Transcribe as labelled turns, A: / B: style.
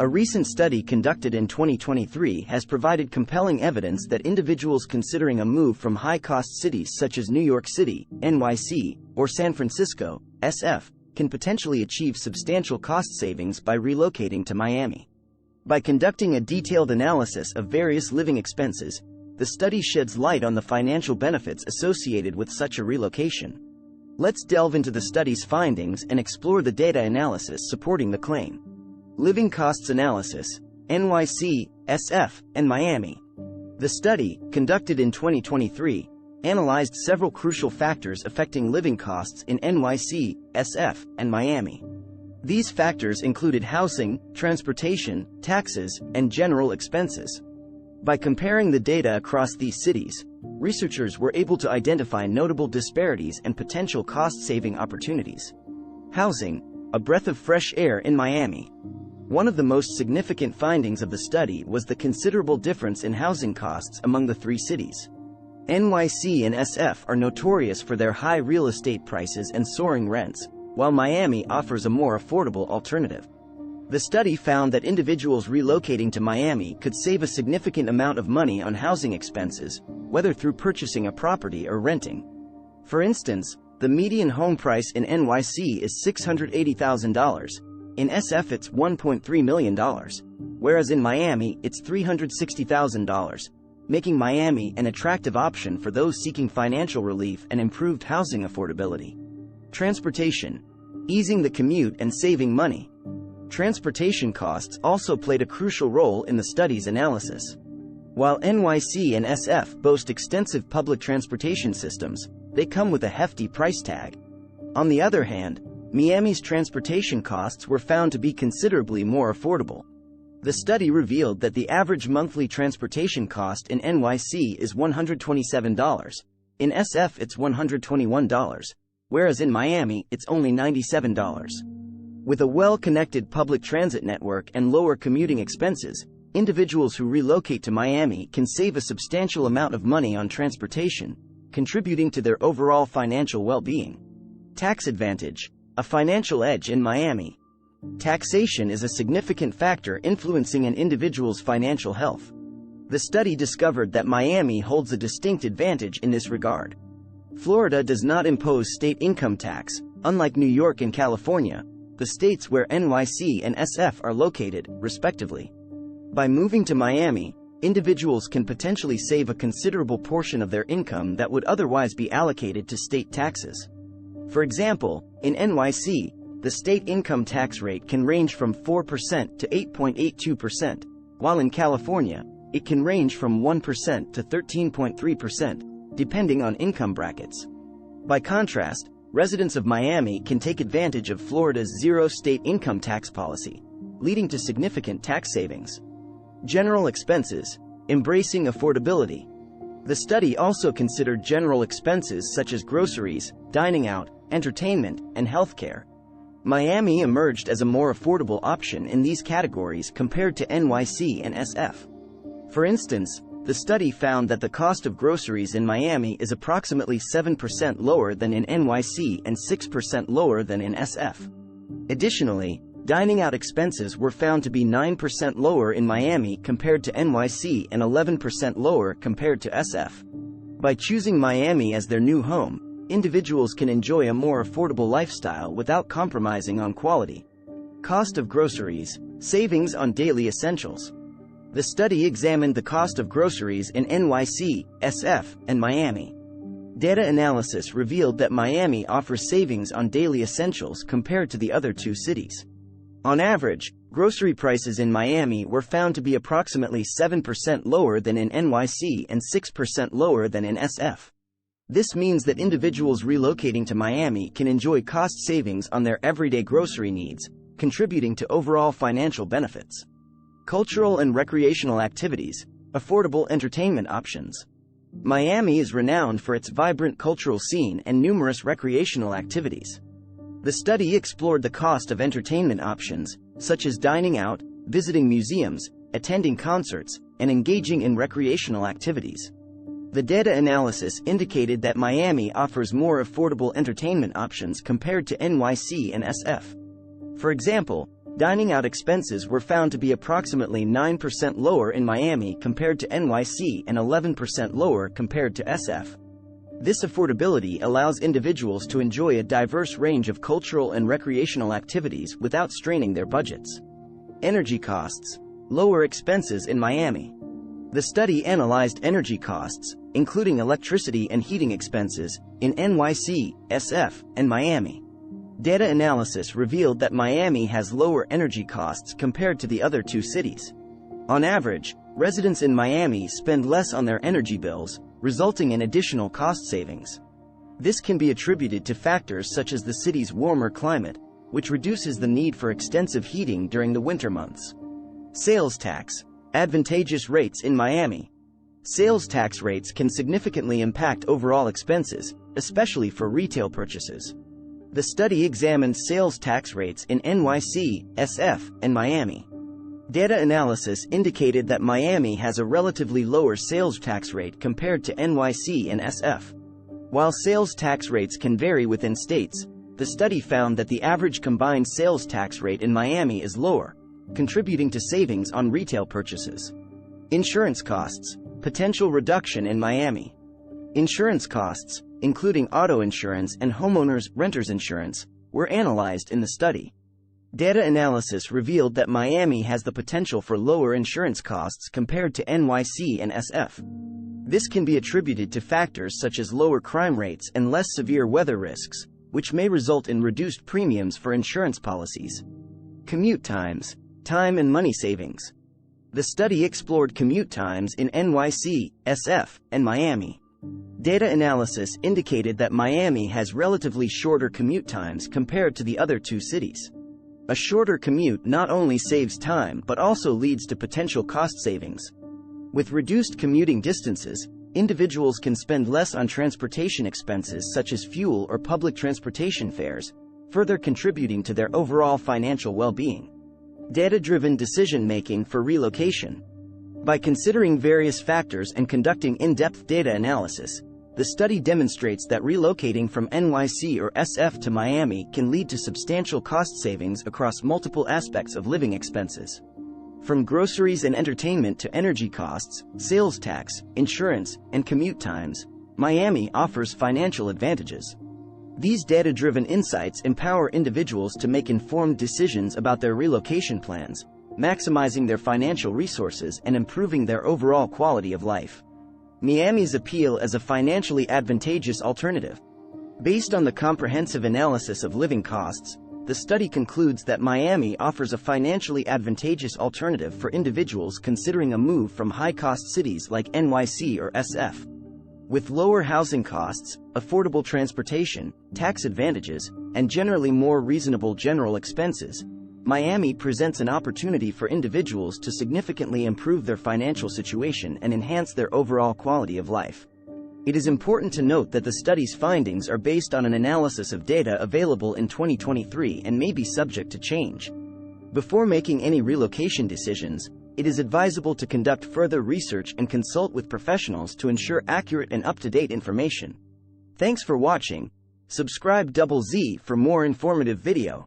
A: A recent study conducted in 2023 has provided compelling evidence that individuals considering a move from high-cost cities such as New York City, NYC, or San Francisco, SF, can potentially achieve substantial cost savings by relocating to Miami. By conducting a detailed analysis of various living expenses, the study sheds light on the financial benefits associated with such a relocation. Let's delve into the study's findings and explore the data analysis supporting the claim. Living Costs Analysis, NYC, SF, and Miami. The study, conducted in 2023, analyzed several crucial factors affecting living costs in NYC, SF, and Miami. These factors included housing, transportation, taxes, and general expenses. By comparing the data across these cities, researchers were able to identify notable disparities and potential cost-saving opportunities. Housing, a breath of fresh air in Miami. One of the most significant findings of the study was the considerable difference in housing costs among the three cities. NYC and SF are notorious for their high real estate prices and soaring rents, while Miami offers a more affordable alternative. The study found that individuals relocating to Miami could save a significant amount of money on housing expenses, whether through purchasing a property or renting. For instance, the median home price in NYC is $680,000. In SF it's $1.3 million, whereas in Miami it's $360,000, making Miami an attractive option for those seeking financial relief and improved housing affordability. Transportation, easing the commute and saving money. Transportation costs also played a crucial role in the study's analysis. While NYC and SF boast extensive public transportation systems, they come with a hefty price tag. On the other hand, Miami's transportation costs were found to be considerably more affordable. The study revealed that the average monthly transportation cost in NYC is $127. In SF it's $121, whereas in Miami it's only $97. With a well-connected public transit network and lower commuting expenses, individuals who relocate to Miami can save a substantial amount of money on transportation, contributing to their overall financial well-being. Tax advantage, a financial edge in Miami. Taxation is a significant factor influencing an individual's financial health. The study discovered that Miami holds a distinct advantage in this regard. Florida does not impose state income tax, unlike New York and California, the states where NYC and SF are located, respectively. By moving to Miami, individuals can potentially save a considerable portion of their income that would otherwise be allocated to state taxes. For example, in NYC, the state income tax rate can range from 4% to 8.82%, while in California, it can range from 1% to 13.3%, depending on income brackets. By contrast, residents of Miami can take advantage of Florida's zero state income tax policy, leading to significant tax savings. General expenses, embracing affordability. The study also considered general expenses such as groceries, dining out, entertainment, and healthcare. Miami emerged as a more affordable option in these categories compared to NYC and SF. For instance, the study found that the cost of groceries in Miami is approximately 7% lower than in NYC and 6% lower than in SF. Additionally, dining out expenses were found to be 9% lower in Miami compared to NYC and 11% lower compared to SF. By choosing Miami as their new home, individuals can enjoy a more affordable lifestyle without compromising on quality. Cost of groceries, savings on daily essentials. The study examined the cost of groceries in NYC, SF, and Miami. Data analysis revealed that Miami offers savings on daily essentials compared to the other two cities. On average, grocery prices in Miami were found to be approximately 7% lower than in NYC and 6% lower than in SF. This means that individuals relocating to Miami can enjoy cost savings on their everyday grocery needs, contributing to overall financial benefits. Cultural and recreational activities, affordable entertainment options. Miami is renowned for its vibrant cultural scene and numerous recreational activities. The study explored the cost of entertainment options, such as dining out, visiting museums, attending concerts, and engaging in recreational activities. The data analysis indicated that Miami offers more affordable entertainment options compared to NYC and SF. For example, Dining out expenses were found to be approximately 9% lower in Miami compared to NYC and 11% lower compared to SF. This affordability allows individuals to enjoy a diverse range of cultural and recreational activities without straining their budgets. Energy costs. Lower expenses in Miami. The study analyzed energy costs, including electricity and heating expenses, in NYC, SF, and Miami. Data analysis revealed that Miami has lower energy costs compared to the other two cities. On average, residents in Miami spend less on their energy bills, resulting in additional cost savings. This can be attributed to factors such as the city's warmer climate, which reduces the need for extensive heating during the winter months. Sales tax. Advantageous rates in Miami. Sales tax rates can significantly impact overall expenses, especially for retail purchases. The study examined sales tax rates in NYC, SF, and Miami. Data analysis indicated that Miami has a relatively lower sales tax rate compared to NYC and SF. While sales tax rates can vary within states, the study found that the average combined sales tax rate in Miami is lower, contributing to savings on retail purchases. Insurance costs. Potential reduction in Miami. Insurance costs, including auto insurance and renters insurance, were analyzed in the study. Data analysis revealed that Miami has the potential for lower insurance costs compared to NYC and SF. This can be attributed to factors such as lower crime rates and less severe weather risks, which may result in reduced premiums for insurance policies. Commute times. Time and money savings. The study explored commute times in NYC, SF, and Miami. Data analysis indicated that Miami has relatively shorter commute times compared to the other two cities. A shorter commute not only saves time but also leads to potential cost savings. With reduced commuting distances, individuals can spend less on transportation expenses such as fuel or public transportation fares, further contributing to their overall financial well-being. Data-driven decision-making for relocation. By considering various factors and conducting in-depth data analysis, the study demonstrates that relocating from NYC or SF to Miami can lead to substantial cost savings across multiple aspects of living expenses. From groceries and entertainment to energy costs, sales tax, insurance, and commute times, Miami offers financial advantages. These data-driven insights empower individuals to make informed decisions about their relocation plans, maximizing their financial resources and improving their overall quality of life. Miami's appeal as a financially advantageous alternative. Based on the comprehensive analysis of living costs, the study concludes that Miami offers a financially advantageous alternative for individuals considering a move from high-cost cities like NYC or SF. With lower housing costs, affordable transportation, tax advantages, and generally more reasonable general expenses, Miami presents an opportunity for individuals to significantly improve their financial situation and enhance their overall quality of life. It is important to note that the study's findings are based on an analysis of data available in 2023 and may be subject to change. Before making any relocation decisions, it is advisable to conduct further research and consult with professionals to ensure accurate and up-to-date information. Thanks for watching. Subscribe ZZ for more informative video.